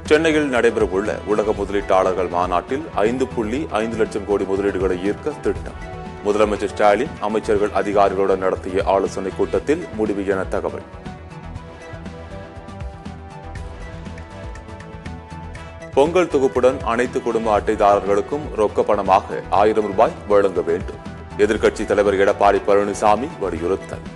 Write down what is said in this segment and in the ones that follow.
சென்னையில் நடைபெறவுள்ள உலக முதலீட்டாளர்கள் மாநாட்டில் 5.5 லட்சம் கோடி முதலீடுகளை ஈர்க்க திட்டம். முதலமைச்சர் ஸ்டாலின் அமைச்சர்கள் அதிகாரிகளுடன் நடத்திய ஆலோசனைக் கூட்டத்தில் முடிவு என தகவல். பொங்கல் தொகுப்புடன் அனைத்து குடும்ப அட்டைதாரர்களுக்கும் ரொக்க பணமாக 1000 ரூபாய் வழங்க வேண்டும். எதிர்க்கட்சித் தலைவர் எடப்பாடி பழனிசாமி வலியுறுத்தல்.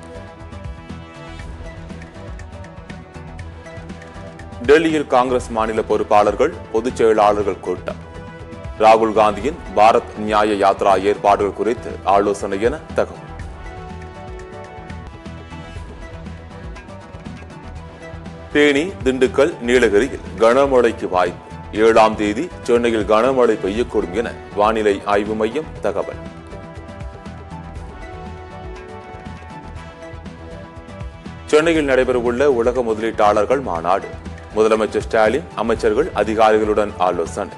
டெல்லியில் காங்கிரஸ் மாநில பொறுப்பாளர்கள் பொதுச் செயலாளர்கள் கூட்டம். ராகுல் காந்தியின் பாரத் நியாய யாத்ரா ஏற்பாடுகள் குறித்து ஆலோசனை என தகவல். தேனி, திண்டுக்கல், நீலகிரியில் கனமழைக்கு வாய்ப்பு. 7ஆம் தேதி சென்னையில் கனமழை பெய்யக்கூடும் என வானிலை ஆய்வு மையம் தகவல். சென்னையில் நடைபெறவுள்ள உலக முதலீட்டாளர்கள் மாநாடு. முதலமைச்சர் ஸ்டாலின் அமைச்சர்கள் அதிகாரிகளுடன் ஆலோசனை.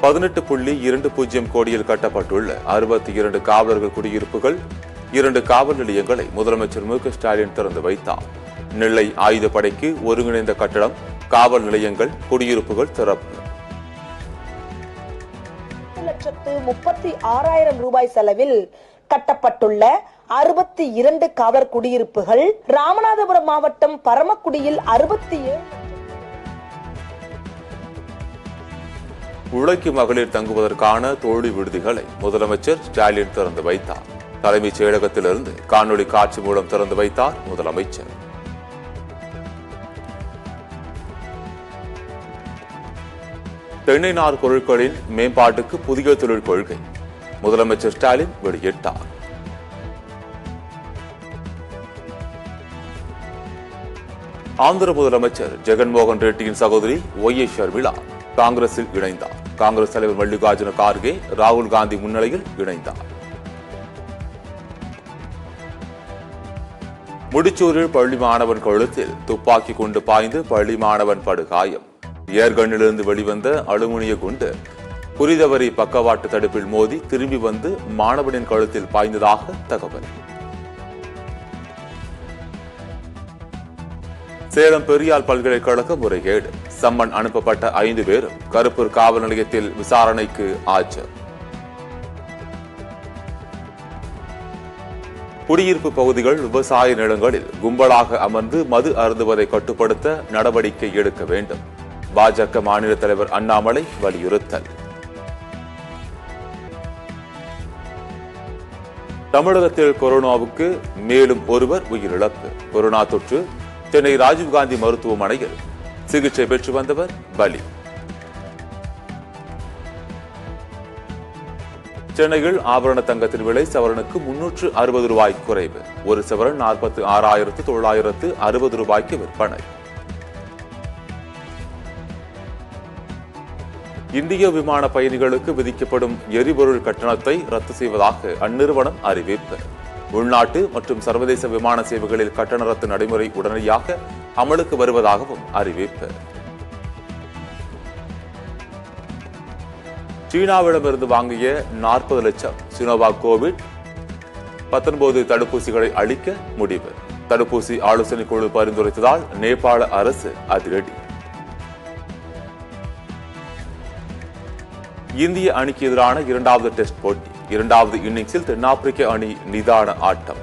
18.20 கோடியில் கட்டப்பட்டுள்ள 62 காவலர்கள் குடியிருப்புகள், 2 காவல் நிலையங்களை முதலமைச்சர் மு க ஸ்டாலின் திறந்து வைத்தார். நெல்லை ஆயுதப்படைக்கு ஒருங்கிணைந்த கட்டடம், காவல் நிலையங்கள், குடியிருப்புகள் திறப்பு. 1,36,000 ரூபாய் செலவில் கட்டப்பட்டுள்ள 62 காவல் குடியிருப்புகள், ராமநாதபுரம் மாவட்டம் பரமக்குடியில் 67. உழைக்கும் மகளிர் தங்குவதற்கான தோழி விடுதிகளை முதலமைச்சர் ஸ்டாலின் திறந்து வைத்தார். தலைமைச் செயலகத்திலிருந்து காணொலி காட்சி மூலம் திறந்து வைத்தார் முதலமைச்சர். தென்னை நார் பொருட்களின் மேம்பாட்டுக்கு புதிய தொழில் கொள்கை முதலமைச்சர் ஸ்டாலின் வெளியிட்டார். ஆந்திர முதலமைச்சர் ஜெகன்மோகன் ரெட்டியின் சகோதரி ஒய்.எஸ். ஷர்மிளா காங்கிரஸில் இணைந்தார். காங்கிரஸ் தலைவர் மல்லிகார்ஜுன கார்கே ராகுல் காந்தி முன்னிலையில் இணைந்தார். முடிச்சூரில் பள்ளி மாணவன் கழுத்தில் துப்பாக்கி கொண்டு பாய்ந்து பள்ளி மாணவன் படுகாயம். ஏர்கண்ணிலிருந்து வெளிவந்த அலுமினிய குண்டு குறிதவறி பக்கவாட்டு தடுப்பில் மோதி திரும்பி வந்து மாணவனின் கழுத்தில் பாய்ந்ததாக தகவல். சேலம் பெரியார் பல்கலைக்கழக முறைகேடு. சம்மன் அனுப்பப்பட்ட 5 பேரும் கருப்பூர் காவல் நிலையத்தில் விசாரணைக்கு ஆஜர். குடியிருப்பு பகுதிகள், விவசாய நிலங்களில் கும்பலாக அமர்ந்து மது அருந்துவதை கட்டுப்படுத்த நடவடிக்கை எடுக்க வேண்டும். பாஜக மாநில தலைவர் அண்ணாமலை வலியுறுத்தல். தமிழகத்தில் கொரோனாவுக்கு மேலும் ஒருவர் உயிரிழப்பு. கொரோனா தொற்று சென்னை ராஜீவ்காந்தி மருத்துவமனையில் சிகிச்சை பெற்று வந்தவர் பலி. சென்னையில் ஆபரண தங்கத்தின் விலை சவரனுக்கு 360 ரூபாய் குறைவு. ஒரு சவரன் 46,960 ரூபாய்க்கு விற்பனை. இந்திய விமான பயணிகளுக்கு விதிக்கப்படும் எரிபொருள் கட்டணத்தை ரத்து செய்வதாக அந்நிறுவனம் அறிவிப்பு. உள்நாட்டு மற்றும் சர்வதேச விமான சேவைகளில் கட்டண ரத்து நடைமுறை உடனடியாக அமலுக்கு வருவதாகவும் அறிவிப்பு. சீனாவிடமிருந்து வாங்கிய 40 லட்சம் சினோவாக் கோவிட்-19 தடுப்பூசிகளை அளிக்க முடிவு. தடுப்பூசி ஆலோசனை குழு பரிந்துரைத்ததால் நேபாள அரசு அதிரடி. இந்திய அணிக்கு எதிரான 2வது டெஸ்ட் போட்டி. 2வது இன்னிங்ஸில் தென்னாப்பிரிக்க அணி நிதான ஆட்டம்.